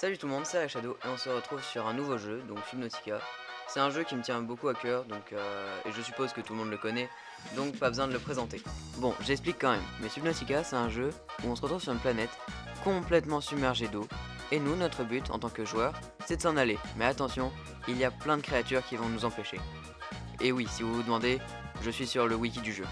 Salut tout le monde, c'est Shadow et on se retrouve sur un nouveau jeu, donc Subnautica. C'est un jeu qui me tient beaucoup à cœur, et je suppose que tout le monde le connaît, donc pas besoin de le présenter. Bon, j'explique quand même, mais Subnautica c'est un jeu où on se retrouve sur une planète complètement submergée d'eau, et nous, notre but en tant que joueur, c'est de s'en aller. Mais attention, il y a plein de créatures qui vont nous empêcher. Et oui, si vous vous demandez, je suis sur le wiki du jeu.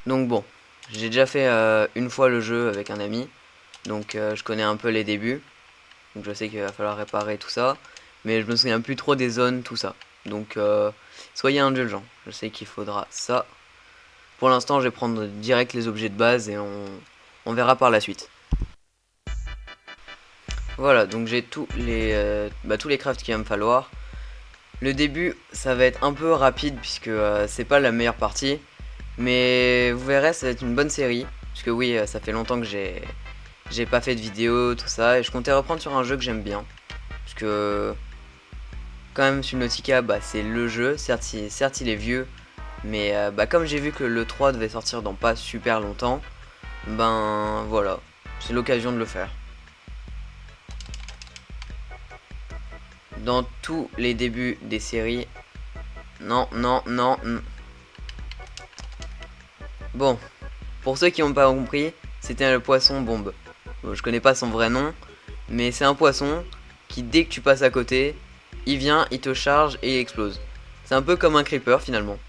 Donc bon, j'ai déjà fait une fois le jeu avec un ami, donc je connais un peu les débuts, donc je sais qu'il va falloir réparer tout ça, mais je me souviens plus trop des zones, tout ça. Donc soyez indulgents, je sais qu'il faudra ça. Pour l'instant je vais prendre direct les objets de base et on verra par la suite. Voilà, donc j'ai tous les crafts qu'il va me falloir. Le début ça va être un peu rapide puisque c'est pas la meilleure partie. Mais vous verrez, ça va être une bonne série. Parce que oui, ça fait longtemps que j'ai pas fait de vidéo, tout ça. Et je comptais reprendre sur un jeu que j'aime bien. Parce que quand même Subnautica, c'est le jeu. Certes, il est vieux. Mais comme j'ai vu que le 3 devait sortir dans pas super longtemps, voilà, c'est l'occasion de le faire. Dans tous les débuts des séries... Non. Bon, pour ceux qui n'ont pas compris, c'était le poisson bombe. Bon, je connais pas son vrai nom, mais c'est un poisson qui, dès que tu passes à côté, il vient, il te charge et il explose. C'est un peu comme un creeper finalement.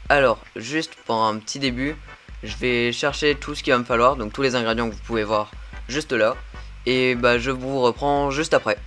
Alors, juste pour un petit début, je vais chercher tout ce qu'il va me falloir, donc tous les ingrédients que vous pouvez voir juste là. Et je vous reprends juste après.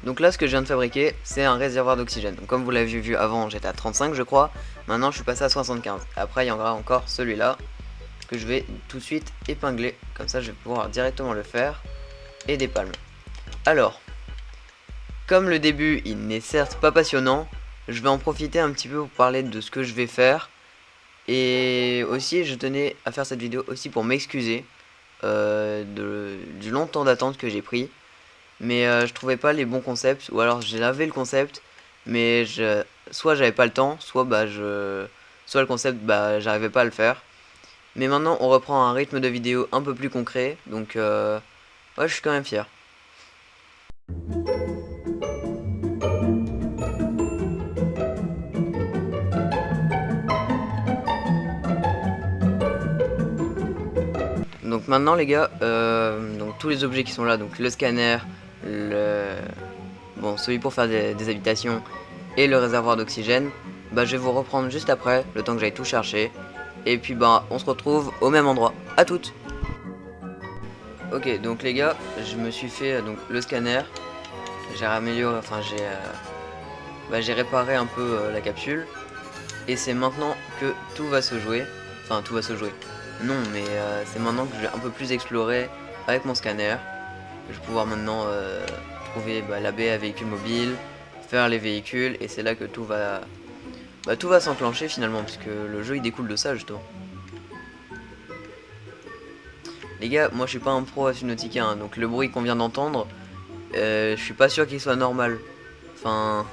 Donc là, ce que je viens de fabriquer, c'est un réservoir d'oxygène. Donc comme vous l'avez vu avant, j'étais à 35 je crois. Maintenant, je suis passé à 75. Après, il y en aura encore celui-là que je vais tout de suite épingler. Comme ça, je vais pouvoir directement le faire. Et des palmes. Alors, comme le début, il n'est certes pas passionnant, je vais en profiter un petit peu pour parler de ce que je vais faire. Et aussi, je tenais à faire cette vidéo aussi pour m'excuser du long temps d'attente que j'ai pris. Mais je trouvais pas les bons concepts, ou alors j'avais le concept, mais soit j'avais pas le temps, soit soit le concept j'arrivais pas à le faire. Mais maintenant on reprend un rythme de vidéo un peu plus concret, donc ouais, je suis quand même fier. Donc maintenant les gars, donc tous les objets qui sont là, donc le scanner, celui pour faire des habitations et le réservoir d'oxygène, je vais vous reprendre juste après, le temps que j'aille tout chercher. Et puis on se retrouve au même endroit. À toutes. Ok, donc les gars, je me suis fait donc le scanner. J'ai amélioré, j'ai réparé un peu la capsule. Et c'est maintenant que tout va se jouer. Enfin, tout va se jouer. Non, mais c'est maintenant que je vais un peu plus explorer avec mon scanner. Je vais pouvoir maintenant trouver la baie à véhicules mobiles, faire les véhicules, et c'est là que tout va s'enclencher finalement, puisque le jeu il découle de ça justement. Les gars, moi je suis pas un pro à Subnautica, hein, donc le bruit qu'on vient d'entendre, je suis pas sûr qu'il soit normal. Enfin,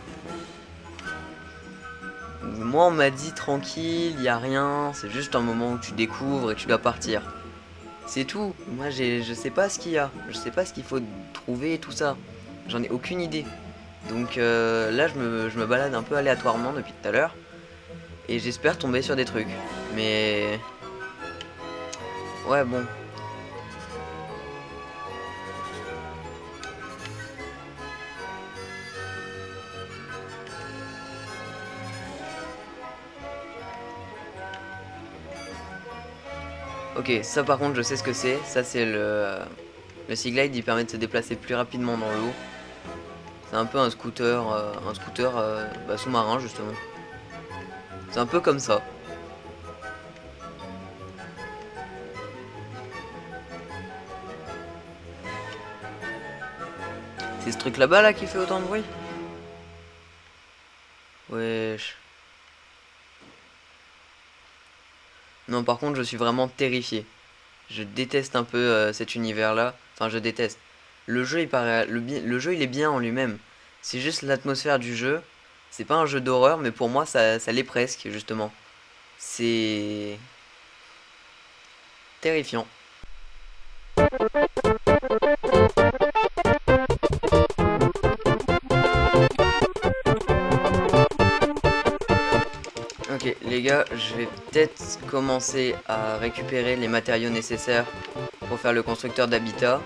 moi on m'a dit tranquille, y a rien, c'est juste un moment où tu découvres et tu dois partir. C'est tout. Moi je sais pas ce qu'il y a, je sais pas ce qu'il faut trouver et tout ça. J'en ai aucune idée. Donc là je me balade un peu aléatoirement depuis tout à l'heure. Et j'espère tomber sur des trucs. Mais... ouais bon. Ok, ça par contre je sais ce que c'est. Ça c'est le Sea Glide, il permet de se déplacer plus rapidement dans l'eau. C'est un peu un scooter sous-marin justement. C'est un peu comme ça. C'est ce truc là-bas là qui fait autant de bruit? Wesh. Non, par contre je suis vraiment terrifié. Je déteste un peu cet univers là. Enfin je déteste. Le jeu il paraît. Le jeu il est bien en lui-même. C'est juste l'atmosphère du jeu. C'est pas un jeu d'horreur, mais pour moi ça l'est presque justement. C'est terrifiant. Ok les gars, je vais peut-être commencer à récupérer les matériaux nécessaires pour faire le constructeur d'habitat.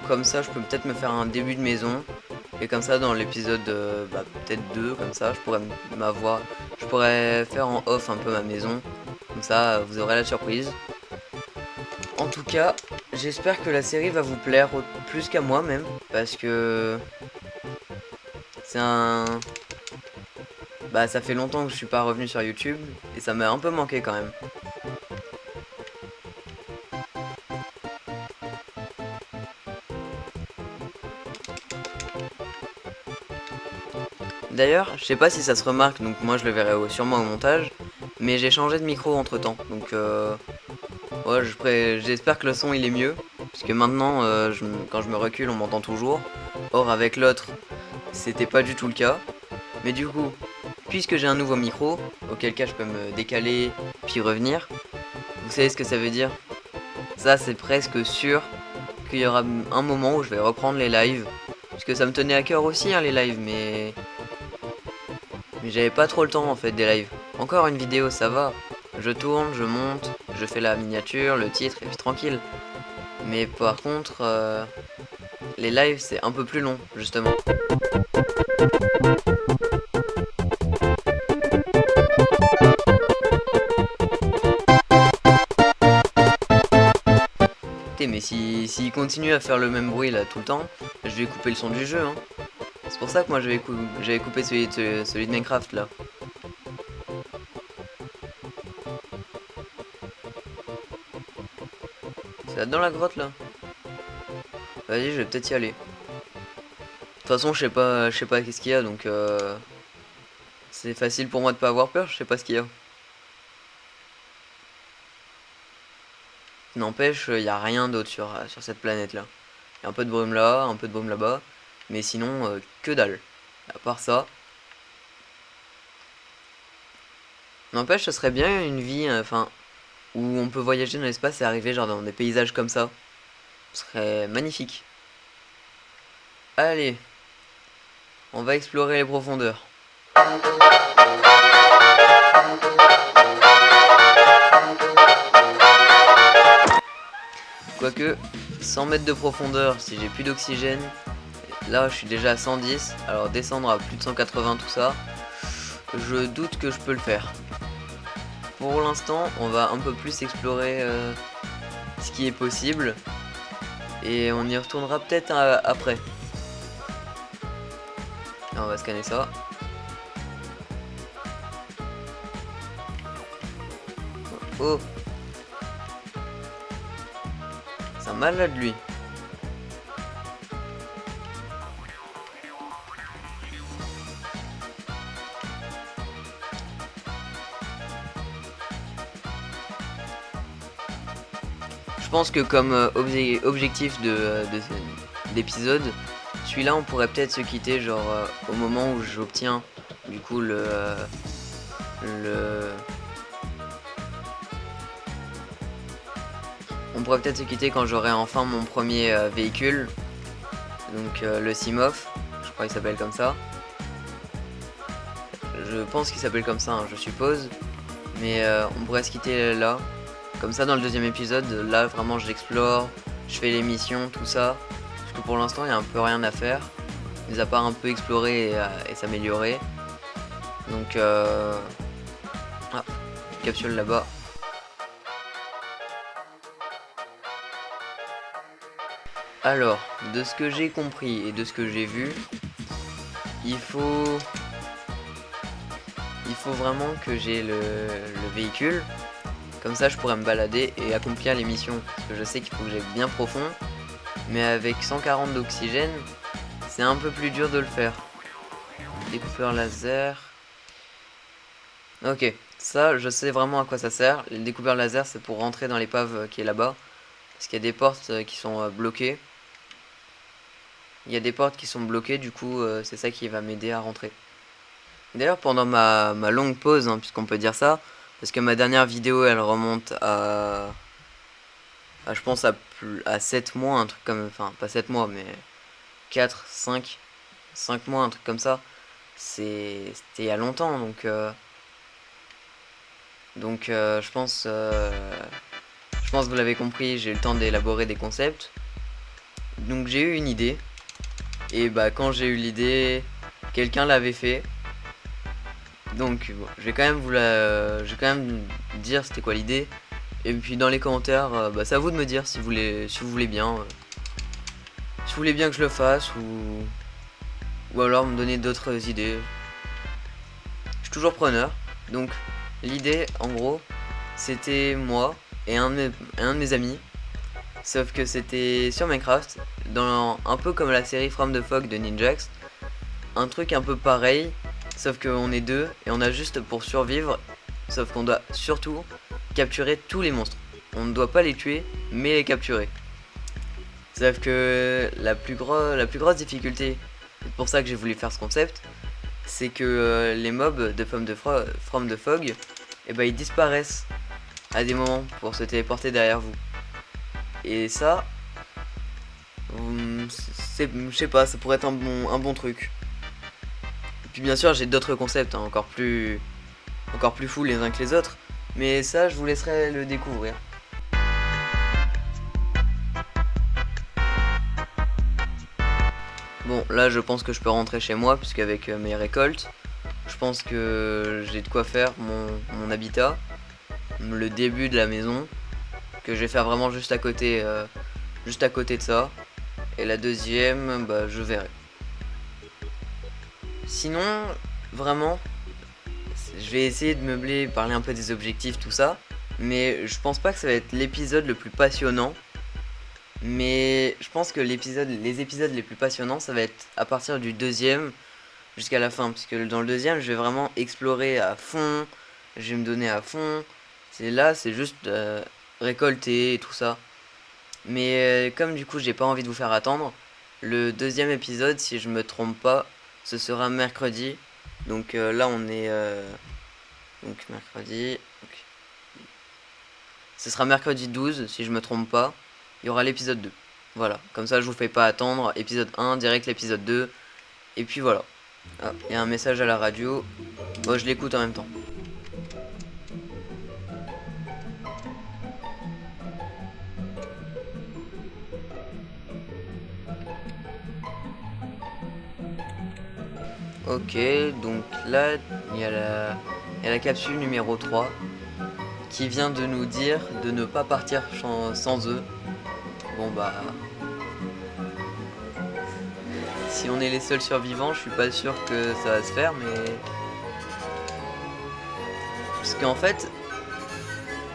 Comme ça je peux peut-être me faire un début de maison. Et comme ça dans l'épisode peut-être 2, comme ça je pourrais faire en off un peu ma maison. Comme ça vous aurez la surprise. En tout cas, j'espère que la série va vous plaire plus qu'à moi même. Parce que c'est un... ça fait longtemps que je suis pas revenu sur YouTube. Et ça m'a un peu manqué quand même. D'ailleurs, je sais pas si ça se remarque, donc moi je le verrai sûrement au montage. Mais j'ai changé de micro entre temps. Donc ouais, j'espère que le son il est mieux. Puisque maintenant, quand je me recule, on m'entend toujours. Or avec l'autre, c'était pas du tout le cas. Mais du coup, puisque j'ai un nouveau micro, auquel cas je peux me décaler puis revenir, vous savez ce que ça veut dire? Ça c'est presque sûr qu'il y aura un moment où je vais reprendre les lives. Puisque ça me tenait à cœur aussi hein, les lives, mais j'avais pas trop le temps en fait des lives. Encore une vidéo ça va, je tourne, je monte, je fais la miniature, le titre et puis tranquille. Mais par contre, les lives c'est un peu plus long justement. Mais s'il continue à faire le même bruit là tout le temps, je vais couper le son du jeu hein. C'est pour ça que moi j'avais coupé celui de Minecraft là. C'est là dans la grotte là. Vas-y, je vais peut-être y aller. De toute façon, je sais pas qu'est-ce qu'il y a donc c'est facile pour moi de pas avoir peur, je sais pas ce qu'il y a. N'empêche, il n'y a rien d'autre sur cette planète là. Il y a un peu de brume là, un peu de brume là-bas, mais sinon que dalle. À part ça. N'empêche, ce serait bien une vie, où on peut voyager dans l'espace et arriver genre dans des paysages comme ça. Ce serait magnifique. Allez, on va explorer les profondeurs. Quoique, 100 mètres de profondeur, si j'ai plus d'oxygène, là je suis déjà à 110, alors descendre à plus de 180 tout ça, je doute que je peux le faire. Pour l'instant, on va un peu plus explorer ce qui est possible, et on y retournera peut-être après. Là, on va scanner ça. Oh, c'est un malade lui. Je pense que comme objectif d'épisode, celui-là on pourrait peut-être se quitter genre au moment où j'obtiens du coup le... On pourrait peut-être se quitter quand j'aurai enfin mon premier véhicule, donc le Simof, je crois qu'il s'appelle comme ça. Je pense qu'il s'appelle comme ça, hein, je suppose, mais on pourrait se quitter là. Comme ça dans le deuxième épisode, là vraiment j'explore, je fais les missions, tout ça. Parce que pour l'instant il y a un peu rien à faire, mis à part un peu explorer et s'améliorer. Donc ah, capsule là-bas. Alors, de ce que j'ai compris et de ce que j'ai vu, il faut vraiment que j'ai le véhicule. Comme ça je pourrais me balader et accomplir les missions. Parce que je sais qu'il faut que j'aille bien profond. Mais avec 140 d'oxygène, c'est un peu plus dur de le faire. Découpeur laser. Ok, ça je sais vraiment à quoi ça sert. Le découpeur laser c'est pour rentrer dans l'épave qui est là-bas. Parce qu'il y a des portes qui sont bloquées. Il y a des portes qui sont bloquées, du coup c'est ça qui va m'aider à rentrer. D'ailleurs pendant ma longue pause, hein, puisqu'on peut dire ça, parce que ma dernière vidéo elle remonte à je pense à 7 mois, un truc comme, enfin pas 7 mois mais 4, 5 mois, un truc comme ça. C'était il y a longtemps, donc je pense que vous l'avez compris, j'ai eu le temps d'élaborer des concepts. Donc j'ai eu une idée, et bah quand j'ai eu l'idée, quelqu'un l'avait fait. Donc bon, je vais quand même dire c'était quoi l'idée. Et puis dans les commentaires, bah, c'est à vous de me dire si vous voulez bien, que je le fasse, ou alors me donner d'autres idées. Je suis toujours preneur. Donc l'idée en gros c'était moi et un de mes amis. Sauf que c'était sur Minecraft, un peu comme la série From the Fog de Ninjax. Un truc un peu pareil, sauf qu'on est deux et on a juste pour survivre. Sauf qu'on doit surtout capturer tous les monstres. On ne doit pas les tuer, mais les capturer. Sauf que la plus grosse difficulté, c'est pour ça que j'ai voulu faire ce concept, c'est que les mobs de From the Fog, et ben ils disparaissent à des moments pour se téléporter derrière vous. Et ça, je sais pas, ça pourrait être un bon truc. Et puis bien sûr j'ai d'autres concepts, hein, encore plus fous les uns que les autres, mais ça je vous laisserai le découvrir. Bon là je pense que je peux rentrer chez moi, puisqu'avec mes récoltes, je pense que j'ai de quoi faire mon habitat, le début de la maison, que je vais faire vraiment juste à côté de ça. Et la deuxième, bah je verrai. Sinon, vraiment, je vais essayer de meubler, parler un peu des objectifs, tout ça. Mais je pense pas que ça va être l'épisode le plus passionnant. Mais je pense que les épisodes les plus passionnants, ça va être à partir du deuxième jusqu'à la fin. Puisque dans le deuxième, je vais vraiment explorer à fond. Je vais me donner à fond. C'est juste récolter et tout ça. Mais comme du coup j'ai pas envie de vous faire attendre, le deuxième épisode, si je me trompe pas, ce sera mercredi. Donc là on est donc mercredi. Donc, ce sera mercredi 12 si je me trompe pas. Il y aura l'épisode 2. Voilà, comme ça je vous fais pas attendre. Épisode 1, direct l'épisode 2. Et puis voilà. Ah, il y a un message à la radio. Bon, je l'écoute en même temps. Ok, donc là, il y a la capsule numéro 3 qui vient de nous dire de ne pas partir sans eux. Bon bah... Si on est les seuls survivants, je suis pas sûr que ça va se faire, mais... Parce qu'en fait,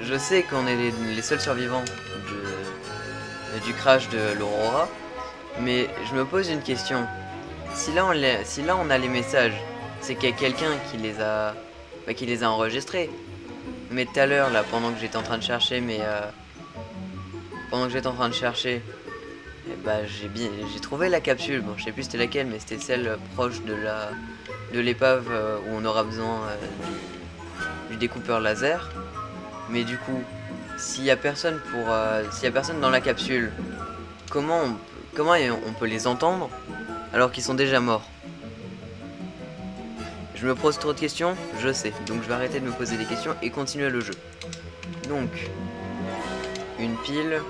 je sais qu'on est les seuls survivants du crash de l'Aurora, mais je me pose une question. Si là on a les messages, c'est qu'il y a quelqu'un qui les a enregistrés. Mais tout à l'heure, là, pendant que j'étais en train de chercher eh bah, j'ai trouvé la capsule. Bon, je sais plus c'était laquelle, mais c'était celle proche de l'épave où on aura besoin du découpeur laser. Mais du coup, s'il y a personne dans la capsule, comment on peut les entendre alors qu'ils sont déjà morts? Je me pose trop de questions, je sais. Donc je vais arrêter de me poser des questions et continuer le jeu. Donc, une pile.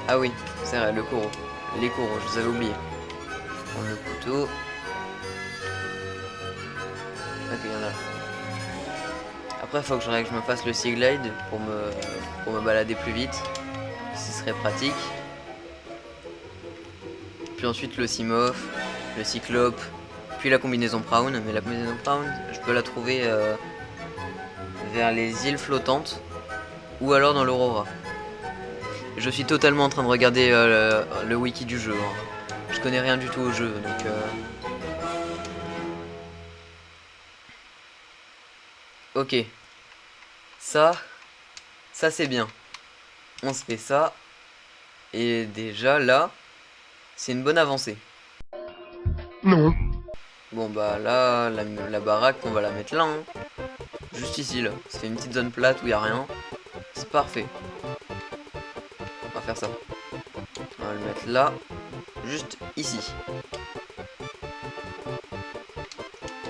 Ah oui, c'est vrai, le coraux. Les coraux, je les avais oubliés. Prendre le couteau. Ok, il y en a là. Après, il faut que je me fasse le Sea Glide pour me balader plus vite. Ce serait pratique. Puis ensuite le Simof, le Cyclope, puis la combinaison Brown. Mais la combinaison Brown, je peux la trouver vers les îles flottantes ou alors dans l'Aurora. Je suis totalement en train de regarder le wiki du jeu. Hein. Je connais rien du tout au jeu, donc... Ok. Ça c'est bien. On se fait ça. Et déjà là, c'est une bonne avancée. Non. Bon bah là, la baraque, on va la mettre là. Hein. Juste ici là. Ça fait une petite zone plate où il n'y a rien. C'est parfait. On va faire ça. On va le mettre là. Juste ici.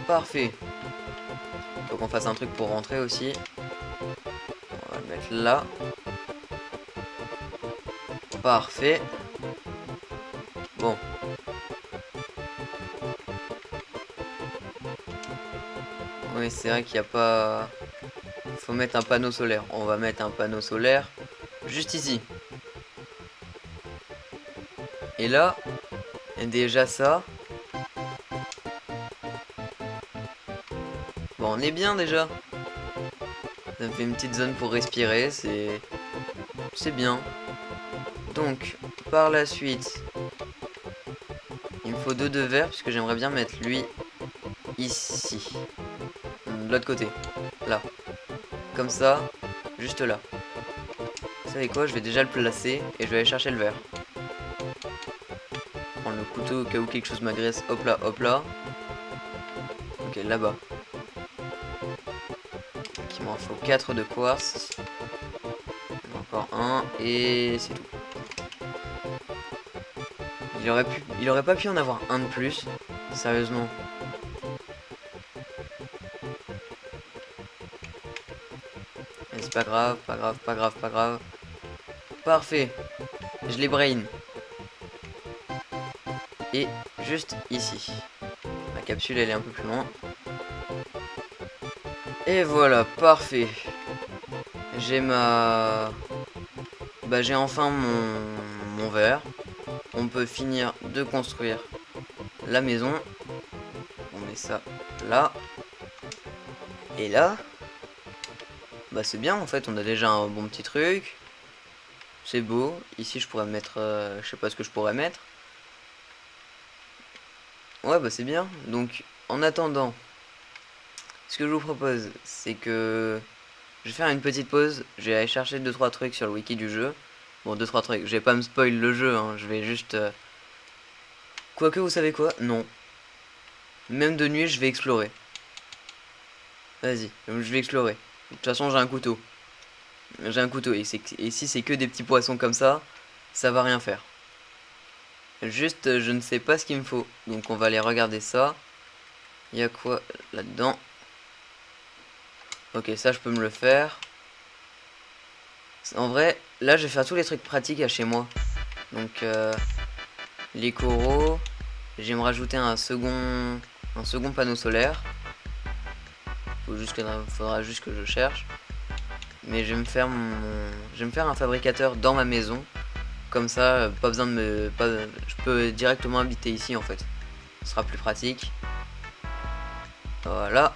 Parfait. Faut qu'on fasse un truc pour rentrer aussi. On va le mettre là. Parfait. Bon. Oui, c'est vrai qu'il n'y a pas... Faut mettre un panneau solaire. On va mettre un panneau solaire juste ici. Et là, déjà ça. Bon, on est bien déjà. Ça me fait une petite zone pour respirer, c'est bien. Donc, par la suite, il me faut deux verres puisque j'aimerais bien mettre lui ici. De l'autre côté, là. Comme ça, juste là. Vous savez quoi, je vais déjà le placer et je vais aller chercher le verre. Prendre le couteau au cas où quelque chose m'agresse. Hop là, hop là. Ok, là-bas. Il m'en faut 4 de quartz. Encore un et c'est tout. Il aurait pas pu en avoir un de plus. Sérieusement. C'est pas grave, pas grave, pas grave, pas grave. Parfait. Je les brain. Et juste ici. La capsule elle est un peu plus loin. Et voilà, parfait. J'ai j'ai enfin mon verre. On peut finir de construire la maison. On met ça là. Et là. Bah c'est bien en fait, on a déjà un bon petit truc. C'est beau. Ici je pourrais mettre... je sais pas ce que je pourrais mettre. Ouais bah c'est bien. Donc en attendant, ce que je vous propose, c'est que... Je vais faire une petite pause. Je vais aller chercher 2-3 trucs sur le wiki du jeu. Bon 2-3 trucs. Je vais pas me spoil le jeu. Hein. Je vais juste... Quoique vous savez quoi? Non. Même de nuit je vais explorer. Vas-y, je vais explorer. De toute façon j'ai un couteau. J'ai un couteau et si c'est que des petits poissons comme ça va rien faire. Juste, je ne sais pas ce qu'il me faut. Donc on va aller regarder ça. Il y a quoi là-dedans? Ok, ça je peux me le faire. En vrai, là je vais faire tous les trucs pratiques à chez moi. Donc les coraux. Je vais me rajouter un second panneau solaire. Faudra juste que je cherche. Mais je vais me faire un fabricateur dans ma maison. Comme ça, pas besoin de je peux directement habiter ici en fait. Ce sera plus pratique. Voilà.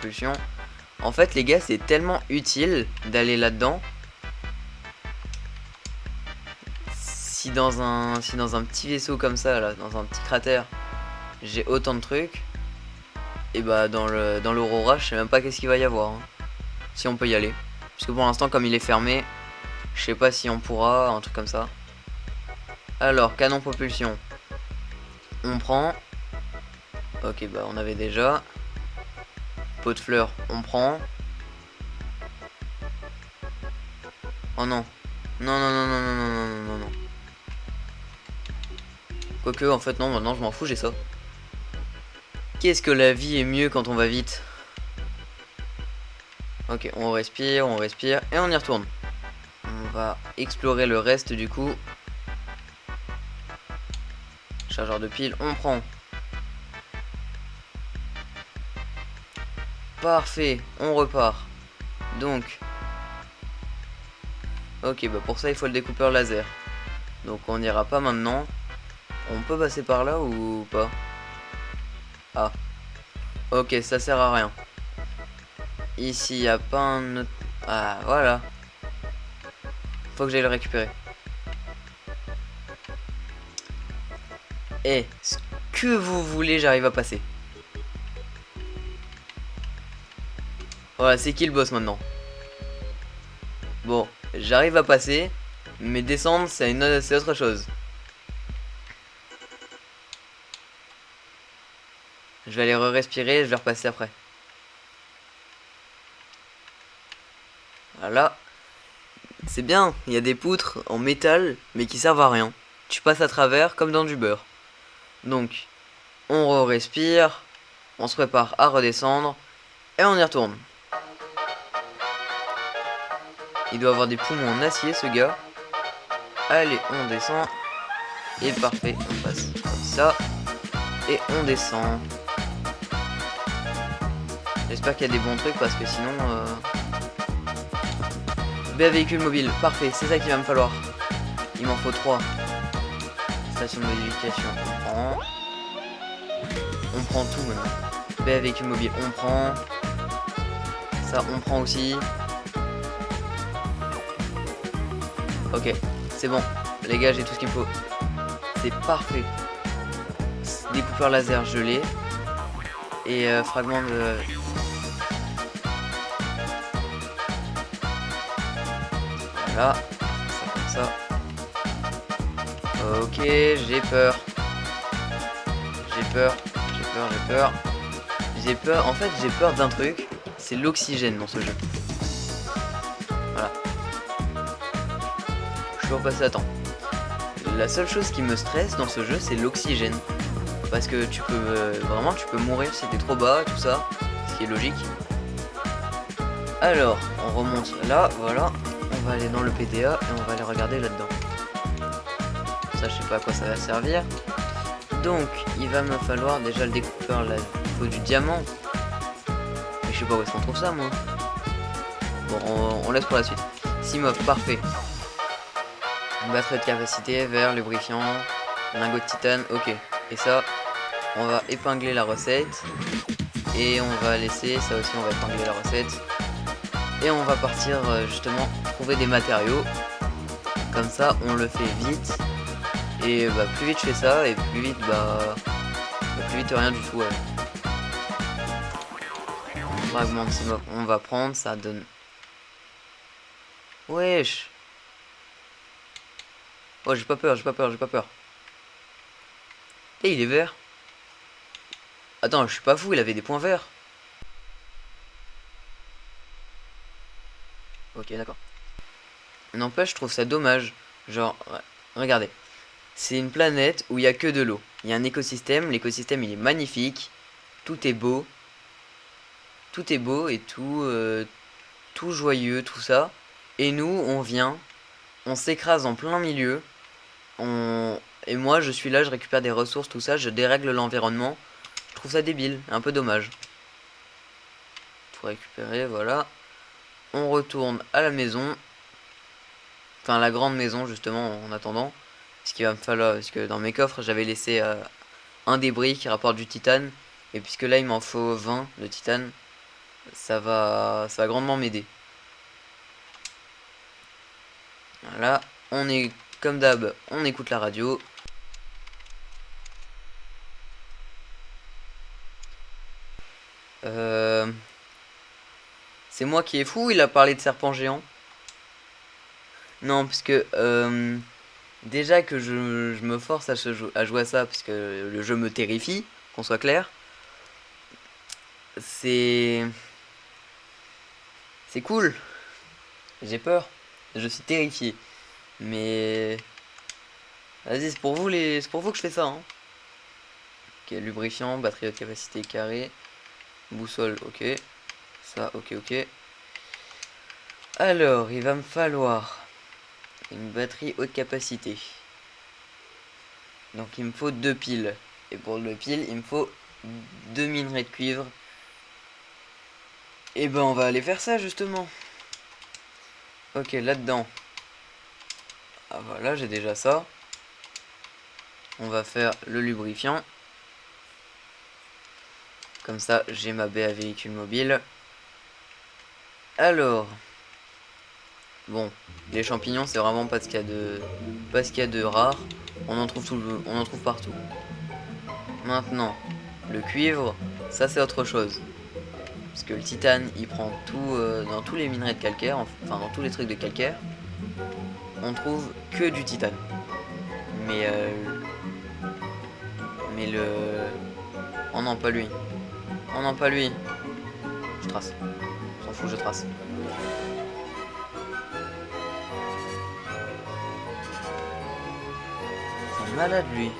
propulsion. En fait les gars, c'est tellement utile d'aller là-dedans. Si dans un petit vaisseau comme ça là, dans un petit cratère, j'ai autant de trucs, et bah dans l'Aurora, je sais même pas qu'est-ce qu'il va y avoir, hein. Si on peut y aller. Parce que pour l'instant, comme il est fermé, je sais pas si on pourra, un truc comme ça. Alors, canon propulsion. On prend. Ok, bah on avait déjà. Pot de fleurs, on prend. Oh non. Non, non, non, non, non, non, non, non, non, non. Quoique, en fait, non, maintenant je m'en fous, j'ai ça. Qu'est-ce que la vie est mieux quand on va vite. Ok, on respire, et on y retourne. On va explorer le reste du coup. Chargeur de pile, on prend. Parfait, on repart. Donc, ok, bah pour ça il faut le découpeur laser. Donc on n'ira pas maintenant. On peut passer par là ou pas? Ah, ok, ça sert à rien. Ici, il n'y a pas un autre... Ah, voilà. Faut que j'aille le récupérer. Eh, ce que vous voulez, j'arrive à passer. Voilà, c'est qui le boss maintenant? Bon, j'arrive à passer, mais descendre, c'est autre chose. Je vais aller re-respirer, je vais repasser après. Voilà. C'est bien, il y a des poutres en métal, mais qui servent à rien. Tu passes à travers comme dans du beurre. Donc, on re-respire, on se prépare à redescendre, et on y retourne. Il doit avoir des poumons en acier, ce gars. Allez, on descend. Et parfait, on passe comme ça. Et on descend. J'espère qu'il y a des bons trucs parce que sinon... B véhicule mobile, parfait, c'est ça qu'il va me falloir. Il m'en faut 3. Station de modification, on prend. On prend tout maintenant. B véhicule mobile, on prend. Ça, on prend aussi. Ok, c'est bon. Les gars, j'ai tout ce qu'il me faut. C'est parfait. Découpeur laser, je l'ai. Et fragment de... Voilà. Ça comme ça. Ok, j'ai peur. J'ai peur. J'ai peur, j'ai peur. J'ai peur. En fait, j'ai peur d'un truc. C'est l'oxygène dans ce jeu. Voilà. Je peux repasser à temps. La seule chose qui me stresse dans ce jeu, c'est l'oxygène. Parce que tu peux vraiment tu peux mourir si t'es trop bas, tout ça, ce qui est logique. Alors, on remonte là, voilà. On va aller dans le PDA et on va aller regarder là-dedans. Ça, je sais pas à quoi ça va servir. Donc, il va me falloir déjà le découpeur là. Il faut du diamant. Mais je sais pas où est-ce qu'on trouve ça, moi. Bon, on laisse pour la suite. Simov, parfait. Batterie de capacité, verre, lubrifiant, lingot de titane, ok. Et ça, on va épingler la recette. Et on va laisser, ça aussi on va épingler la recette. Et on va partir justement trouver des matériaux. Comme ça, on le fait vite. Et bah plus vite je fais ça, et plus vite plus vite rien du tout. Ouais. Fragment de Simov, on va prendre, ça donne... Wesh. Oh, j'ai pas peur, j'ai pas peur, j'ai pas peur. Et il est vert. Attends, je suis pas fou, il avait des points verts. Ok, d'accord. N'empêche, je trouve ça dommage. Genre, ouais, regardez. C'est une planète où il y a que de l'eau. Il y a un écosystème, l'écosystème il est magnifique. Tout est beau. Tout est beau et tout joyeux, tout ça. Et nous, on vient, on s'écrase en plein milieu. Et moi, je suis là, je récupère des ressources, tout ça, je dérègle l'environnement. Je trouve ça débile, un peu dommage. Tout récupérer, voilà. On retourne à la maison. Enfin, la grande maison, justement, en attendant. Ce qu'il va me falloir, parce que dans mes coffres, j'avais laissé un débris qui rapporte du titane. Et puisque là, il m'en faut 20 de titane. ça va grandement m'aider. Voilà, on est comme d'hab, on écoute la radio. C'est moi qui est fou, il a parlé de serpent géant. Non, parce que déjà que je me force à jouer à ça, parce que le jeu me terrifie, qu'on soit clair. C'est c'est cool. J'ai peur. Je suis terrifié. Mais vas-y, c'est pour vous que je fais ça. Hein. Ok, lubrifiant, batterie haute capacité carré, boussole, ok. Ça, ok, ok. Alors, il va me falloir une batterie haute capacité. Donc il me faut 2 piles. Et pour 2 piles, il me faut 2 minerais de cuivre. Et ben on va aller faire ça justement. Ok, là-dedans. Ah voilà, j'ai déjà ça. On va faire le lubrifiant. Comme ça, j'ai ma baie à véhicule mobile. Alors. Bon, les champignons, c'est vraiment pas ce qu'il y a de rare. On en trouve on en trouve partout. Maintenant, le cuivre, ça c'est autre chose. Parce que le titane, il prend tout dans tous les minerais de calcaire, enfin dans tous les trucs de calcaire. On trouve que du titane. Mais mais le oh non, pas lui. Oh non, pas lui. Je trace. On s'en fout, je trace. C'est un malade lui.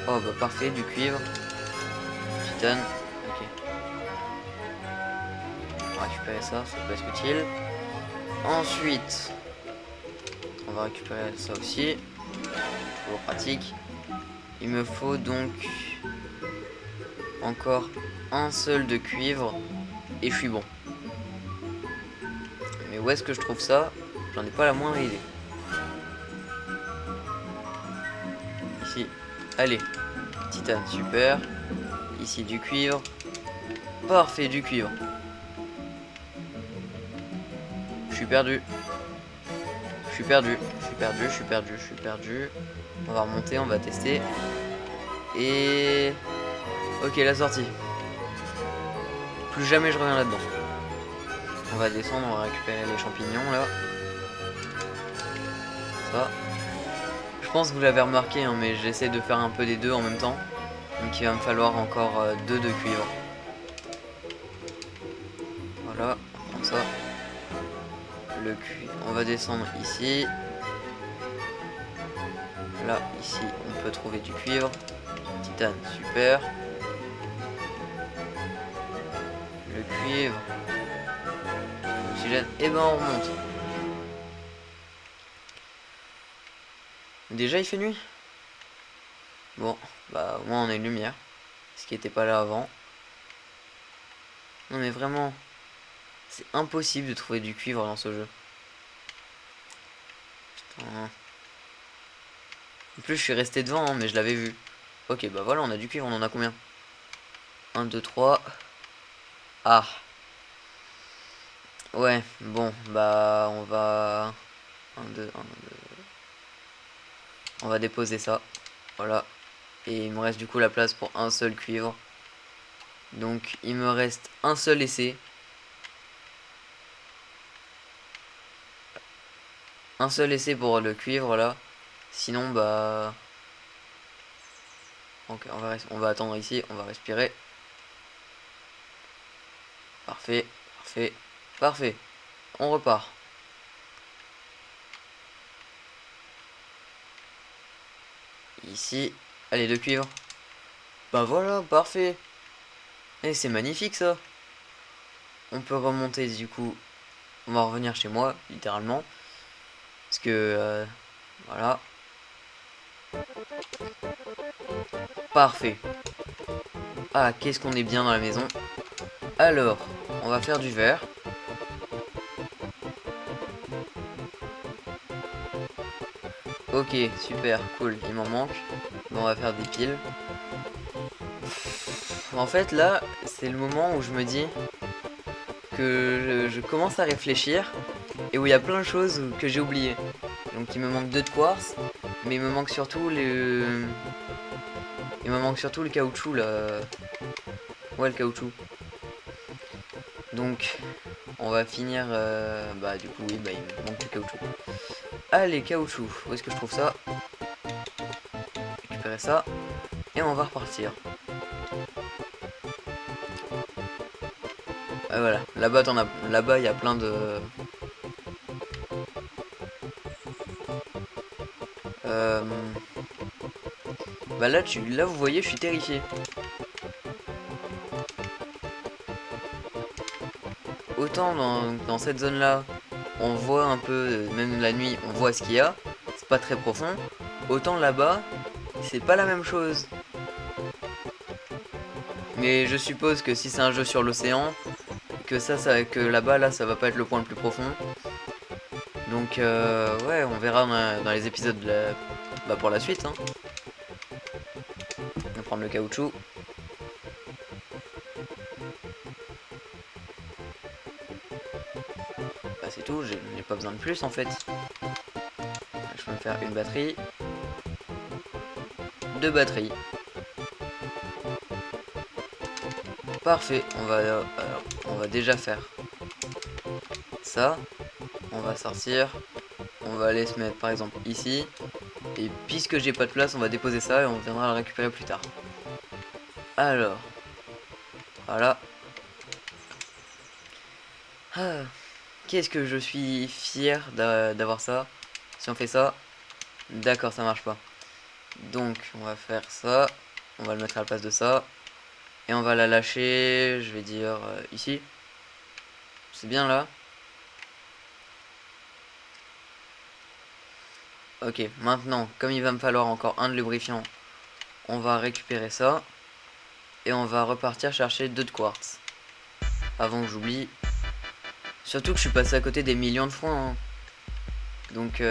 Oh bah parfait, du cuivre. Titane. Ok. On va récupérer ça, ça peut être utile. Ensuite, on va récupérer ça aussi. Toujours pratique. Il me faut donc encore un seul de cuivre et je suis bon. Mais où est-ce que je trouve ça? J'en ai pas la moindre idée. Ici. Allez. Titane, super. Ici du cuivre. Parfait, du cuivre. Je suis perdu. Je suis perdu. Je suis perdu, je suis perdu, je suis perdu. On va remonter, on va tester. Et... Ok, la sortie. Plus jamais je reviens là-dedans. On va descendre, on va récupérer les champignons là. Ça. Je pense que vous l'avez remarqué, hein, mais j'essaie de faire un peu des deux en même temps. Donc il va me falloir encore 2 de cuivre. Voilà, on prend ça. Le cuivre. On va descendre ici. Là, ici, on peut trouver du cuivre. Titane, super. Le cuivre. L'oxygène. Et ben on remonte. Déjà il fait nuit. Bon, bah au moins on a une lumière. Ce qui n'était pas là avant. Non mais vraiment, c'est impossible de trouver du cuivre dans ce jeu. Putain. En plus je suis resté devant, hein, mais je l'avais vu. Ok, bah voilà, on a du cuivre, on en a combien? 1, 2, 3. Ah. Ouais, bon, bah on va... 1, 2, 1, 2. On va déposer ça. Voilà. Et il me reste du coup la place pour un seul cuivre. Donc il me reste un seul essai. Un seul essai pour le cuivre là. Sinon bah... Ok, on va attendre ici, on va respirer. Parfait, parfait, parfait. On repart. Ici. Allez, de cuivre. Bah voilà, parfait. Et c'est magnifique ça. On peut remonter du coup. On va revenir chez moi, littéralement. Parce que... voilà. Parfait. Ah, qu'est-ce qu'on est bien dans la maison. Alors, on va faire du verre. Ok, super, cool, il m'en manque. Bon, on va faire des piles. En fait là, c'est le moment où je me dis que je commence à réfléchir et où il y a plein de choses que j'ai oubliées. Donc il me manque 2 de quartz, mais il me manque surtout le caoutchouc là. Ouais, le caoutchouc. Donc on va finir bah du coup oui, bah il me manque le caoutchouc. Allez, caoutchouc, où est-ce que je trouve ça? Récupérer ça et on va repartir. Ah, voilà, là-bas il y a plein de euh, bah là vous voyez, je suis terrifié. Autant dans cette zone là, on voit un peu, même la nuit, on voit ce qu'il y a, c'est pas très profond. Autant là-bas, c'est pas la même chose. Mais je suppose que si c'est un jeu sur l'océan, que là-bas, là, ça va pas être le point le plus profond. Donc, ouais, on verra dans les épisodes bah, pour la suite. Hein. On va prendre le caoutchouc. Bah, c'est tout, j'ai pas besoin de plus en fait. Je peux me faire une batterie. 2 batteries. Parfait, on va déjà faire ça. On va sortir. On va aller se mettre par exemple ici. Et puisque j'ai pas de place, on va déposer ça et on viendra le récupérer plus tard. Alors, voilà. Ah, qu'est-ce que je suis fier d'avoir ça. Si on fait ça, d'accord, ça marche pas. Donc, on va faire ça. On va le mettre à la place de ça. Et on va la lâcher, je vais dire ici. C'est bien là. Ok, maintenant, comme il va me falloir encore un de lubrifiant, on va récupérer ça. Et on va repartir chercher 2 de quartz. Avant que j'oublie. Surtout que je suis passé à côté des millions de fois. Hein. Donc,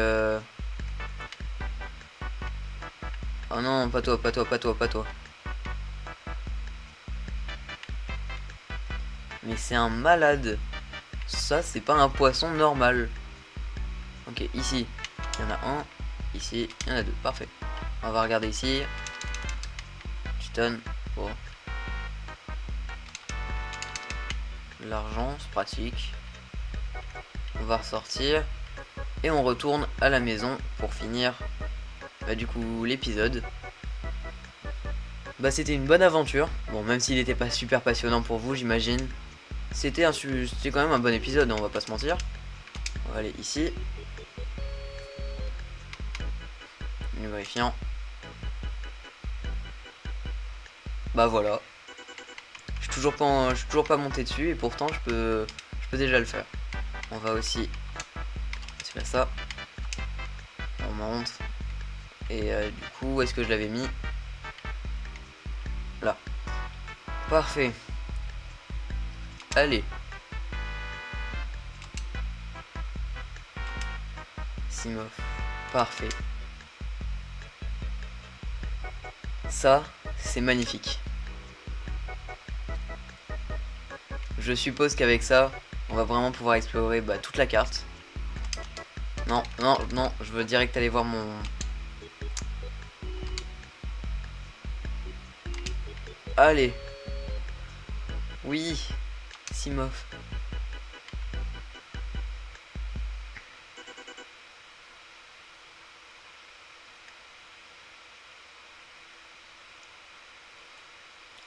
oh non, pas toi, pas toi, pas toi, pas toi. Mais c'est un malade. Ça, c'est pas un poisson normal. Ok, ici, il y en a un. Ici, il y en a 2. Parfait. On va regarder ici. Chiton. Bon. L'argent, c'est pratique. On va ressortir. Et on retourne à la maison pour finir bah, du coup l'épisode. Bah c'était une bonne aventure. Bon, même s'il n'était pas super passionnant pour vous, j'imagine. C'était quand même un bon épisode, on va pas se mentir. On va aller ici. Lubrifiant. Bah voilà. Je suis toujours pas monté dessus et pourtant je peux déjà le faire. On va aussi faire ça. On monte. Et du coup, où est-ce que je l'avais mis? Là. Parfait. Allez. Simov. Parfait. Ça, c'est magnifique. Je suppose qu'avec ça, on va vraiment pouvoir explorer bah, toute la carte. Non, non, non, je veux direct aller voir mon... Allez. Oui. Simov.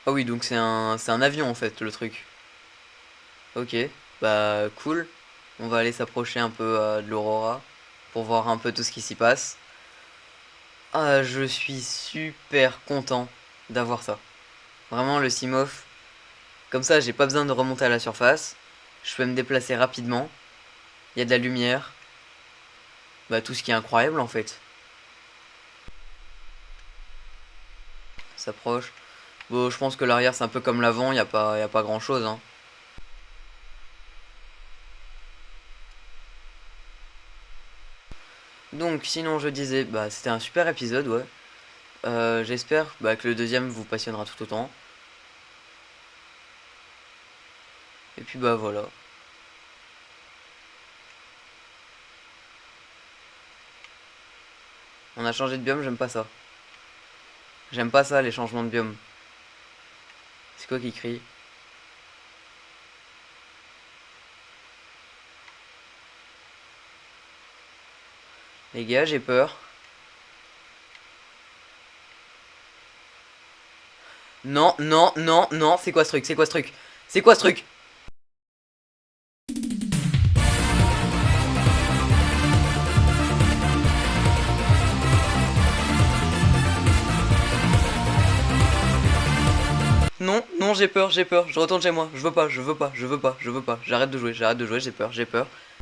Ah oui, donc c'est un avion en fait, le truc. Ok, bah cool. On va aller s'approcher un peu de l'Aurora pour voir un peu tout ce qui s'y passe. Ah, je suis super content d'avoir ça. Vraiment, le Simov. Comme ça, j'ai pas besoin de remonter à la surface. Je peux me déplacer rapidement. Il y a de la lumière. Bah, tout ce qui est incroyable en fait. S'approche. Bon, je pense que l'arrière c'est un peu comme l'avant, y a pas grand chose. Hein. Donc, sinon, je disais, bah, c'était un super épisode, ouais. J'espère bah, que le deuxième vous passionnera tout autant. Et puis bah voilà. On a changé de biome, j'aime pas ça. J'aime pas ça, les changements de biome. C'est quoi qui crie? Les gars, j'ai peur. Non, non, non, non, c'est quoi ce truc? C'est quoi ce truc? C'est quoi ce truc? Non, non, j'ai peur, je retourne chez moi, je veux pas, je veux pas, je veux pas, je veux pas, j'arrête de jouer, j'ai peur, j'ai peur.